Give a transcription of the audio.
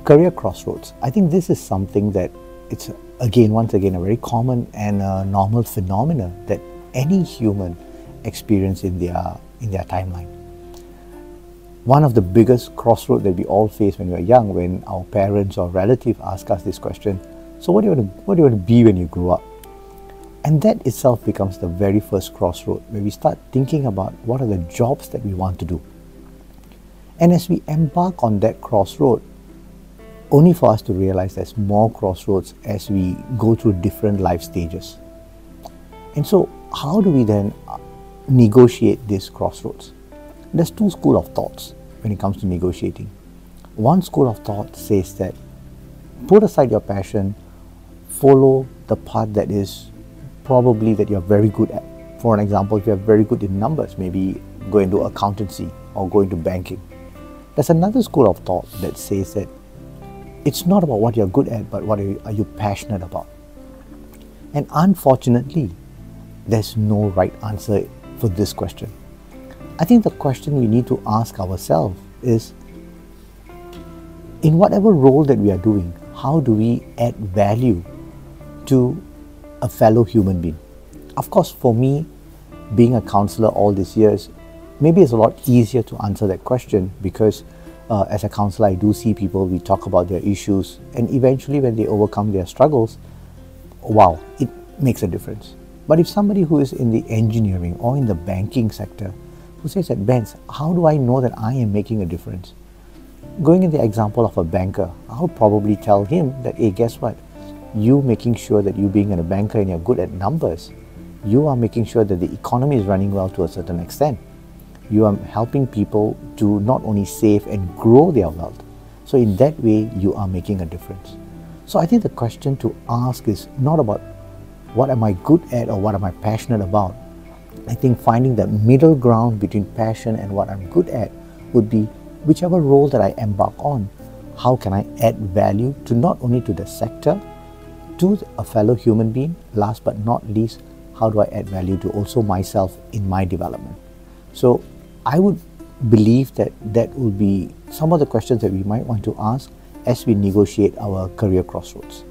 career crossroads. I think this is something that it's once again a very common and a normal phenomena that any human experience in their timeline. One of the biggest crossroads that we all face when we are young, when our parents or relatives ask us this question, so what do you want to be when you grow up? And that itself becomes the very first crossroad where we start thinking about what are the jobs that we want to do. And as we embark on that crossroad, only for us to realize there's more crossroads as we go through different life stages. And so how do we then negotiate these crossroads? There's two schools of thoughts when it comes to negotiating. One school of thought says that put aside your passion, follow the path that is probably that you're very good at. For an example, if you're very good in numbers, maybe go into accountancy or go into banking. There's another school of thought that says that it's not about what you're good at, but what are you passionate about. And unfortunately, there's no right answer for this question. I think the question we need to ask ourselves is, in whatever role that we are doing, how do we add value to a fellow human being? Of course, for me, being a counselor all these years, maybe it's a lot easier to answer that question because as a counselor, I do see people, we talk about their issues, and eventually when they overcome their struggles, wow, it makes a difference. But if somebody who is in the engineering or in the banking sector who says that, Benz, how do I know that I am making a difference? Going in the example of a banker, I'll probably tell him that, hey, guess what? You making sure that you being a banker and you're good at numbers, you are making sure that the economy is running well to a certain extent. You are helping people to not only save and grow their wealth. So in that way, you are making a difference. So I think the question to ask is not about what am I good at or what am I passionate about. I think finding that middle ground between passion and what I'm good at would be whichever role that I embark on, how can I add value to not only to the sector, to a fellow human being, last but not least, how do I add value to also myself in my development? So I would believe that that will be some of the questions that we might want to ask as we negotiate our career crossroads.